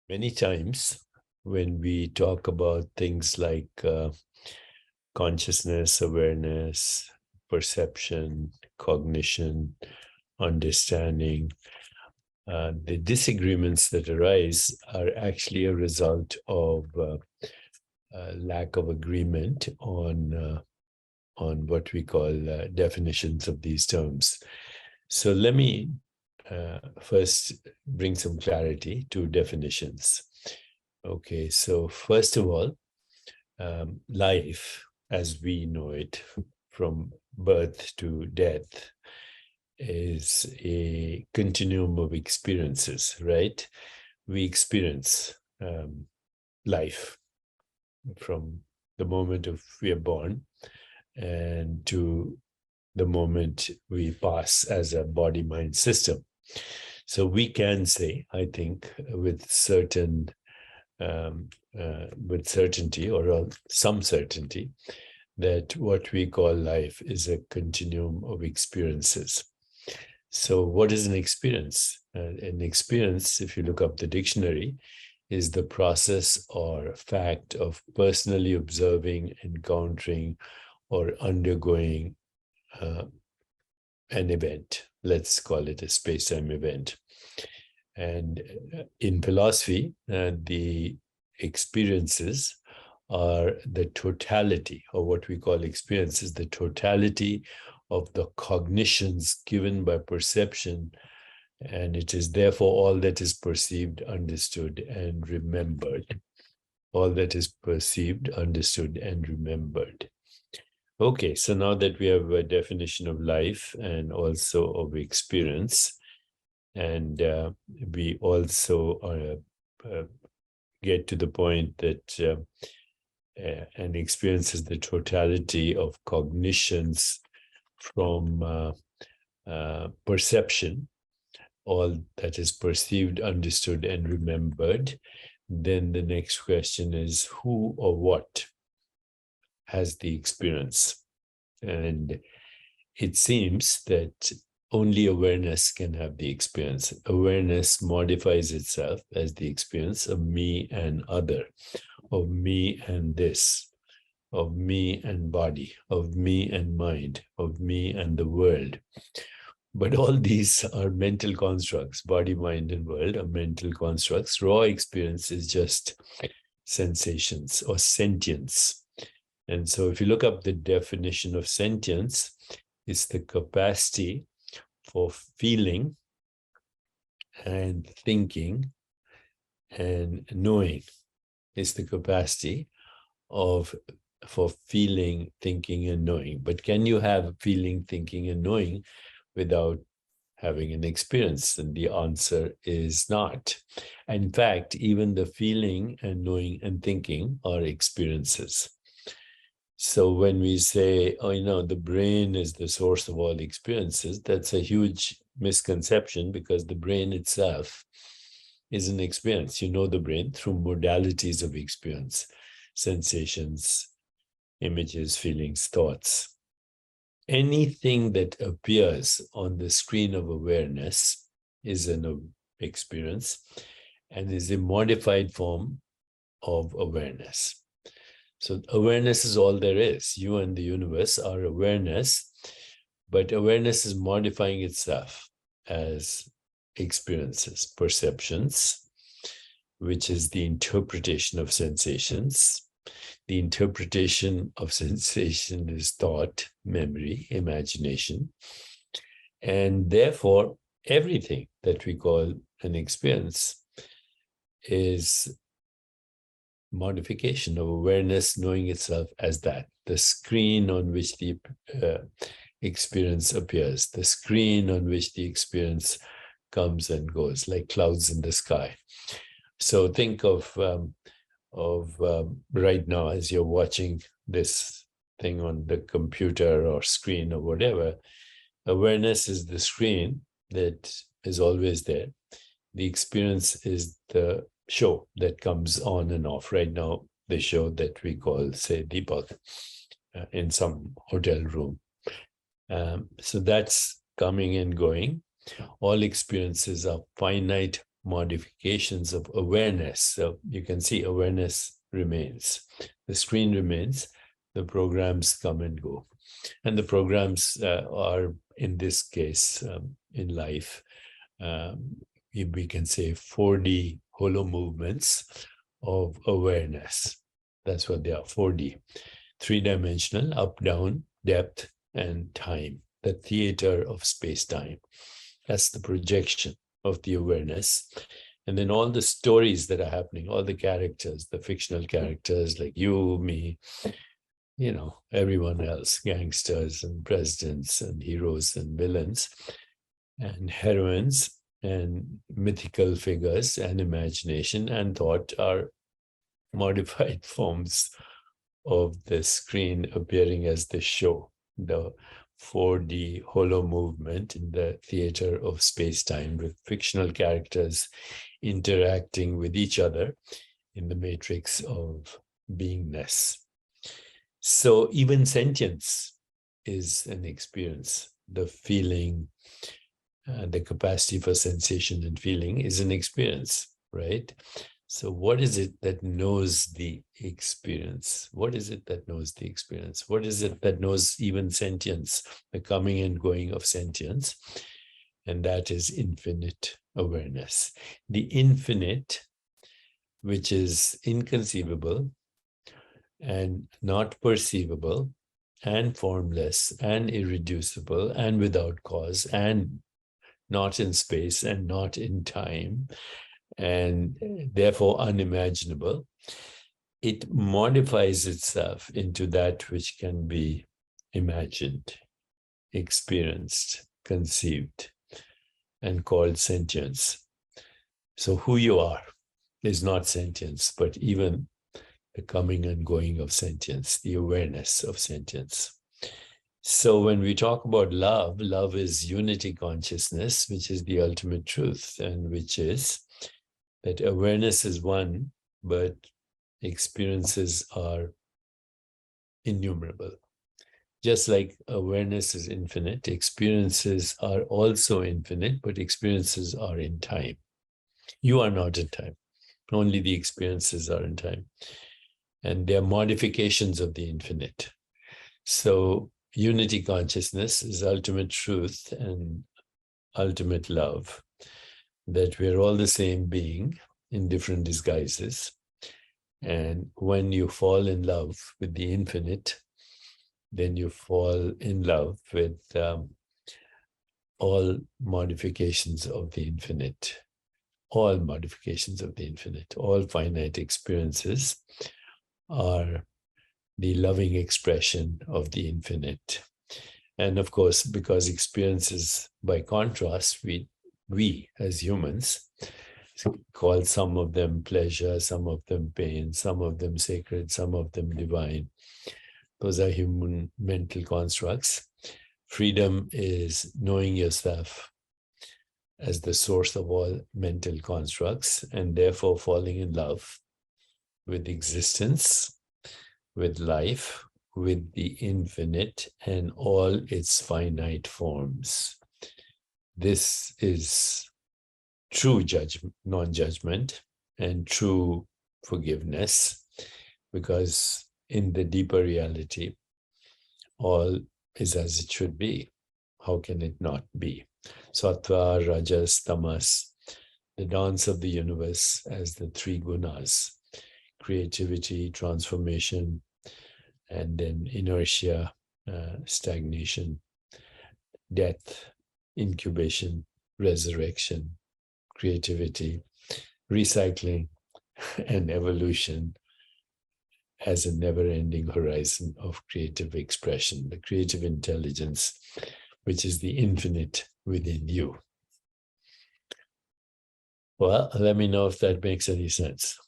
Many times when we talk about things like consciousness, awareness, perception, cognition, understanding, the disagreements that arise are actually a result of lack of agreement on what we call definitions of these terms. So let me first bring some clarity to definitions. Okay, so first of all, life as we know it from birth to death is a continuum of experiences, right? We experience life from the moment of we are born and to the moment we pass as a body-mind system. So we can say, I think, with certainty or some certainty, that what we call life is a continuum of experiences. So what is an experience? An experience, if you look up the dictionary, is the process or fact of personally observing, encountering, or undergoing an event. Let's call it a space-time event. And in philosophy, the experiences are the totality, or what we call experiences, the totality of the cognitions given by perception, and it is therefore all that is perceived, understood, and remembered. All that is perceived, understood, and remembered. Okay, so now that we have a definition of life and also of experience, and we also get to the point that an experience is the totality of cognitions from perception, all that is perceived, understood, and remembered. Then the next question is who or what has the experience? And it seems that only awareness can have the experience. Awareness modifies itself as the experience of me and other, of me and this, of me and body, of me and mind, of me and the world. But all these are mental constructs. Body, mind, and world are mental constructs. Raw experience is just sensations or sentience. And so if you look up the definition of sentience, it's the capacity for feeling and thinking and knowing. It's the capacity for feeling, thinking, and knowing. But can you have feeling, thinking, and knowing without having an experience? And the answer is not. In fact, even the feeling and knowing and thinking are experiences. So when we say, oh, the brain is the source of all experiences, that's a huge misconception, because the brain itself is an experience. You know the brain through modalities of experience: sensations, images, feelings, thoughts. Anything that appears on the screen of awareness is an experience and is a modified form of awareness. So awareness is all there is. You and the universe are awareness, but awareness is modifying itself as experiences, perceptions, which is the interpretation of sensations. The interpretation of sensation is thought, memory, imagination. And therefore, everything that we call an experience is modification of awareness knowing itself as that. The screen on which the experience appears, the screen on which the experience comes and goes, like clouds in the sky. So think of right now, as you're watching this thing on the computer or screen or whatever, awareness is the screen that is always there. The experience is the show that comes on and off. Right now, the show that we call, say, Deepak in some hotel room. So that's coming and going. All experiences are finite modifications of awareness. So you can see awareness remains. The screen remains. The programs come and go. And the programs are, in this case, in life, we can say 4D holo movements of awareness. That's what they are, 4D. Three-dimensional, up, down, depth, and time. The theater of space-time. That's the projection of the awareness. And then all the stories that are happening, all the characters, the fictional characters like you, me, you know, everyone else, gangsters and presidents and heroes and villains and heroines and mythical figures and imagination and thought are modified forms of the screen appearing as the show, the 4D holo movement in the theater of space-time with fictional characters interacting with each other in the matrix of beingness. So even sentience is an experience. The feeling, the capacity for sensation and feeling is an experience, right? So what is it that knows the experience? What is it that knows the experience? What is it that knows even sentience, the coming and going of sentience? And that is infinite awareness. The infinite, which is inconceivable and not perceivable and formless and irreducible and without cause and not in space and not in time, and therefore unimaginable, it modifies itself into that which can be imagined, experienced, conceived, and called sentience. So who you are is not sentience, but even the coming and going of sentience, the awareness of sentience. So when we talk about love, love is unity consciousness, which is the ultimate truth, and which is that awareness is one, but experiences are innumerable. Just like awareness is infinite, experiences are also infinite, but experiences are in time. You are not in time. Only the experiences are in time. And they are modifications of the infinite. So unity consciousness is ultimate truth and ultimate love, that we're all the same being in different disguises. And when you fall in love with the infinite, then you fall in love with all modifications of the infinite, all modifications of the infinite, all finite experiences are the loving expression of the infinite. And of course, because experiences, by contrast, we as humans call some of them pleasure, some of them pain, some of them sacred, some of them divine. Those are human mental constructs. Freedom is knowing yourself as the source of all mental constructs and therefore falling in love with existence, with life, with the infinite and all its finite forms. This is true non-judgment and true forgiveness, because in the deeper reality, all is as it should be. How can it not be? Sattva, Rajas, Tamas, the dance of the universe as the three gunas: creativity, transformation, and then inertia, stagnation, death, incubation, resurrection, creativity, recycling, and evolution as a never-ending horizon of creative expression, the creative intelligence, which is the infinite within you. Well, let me know if that makes any sense.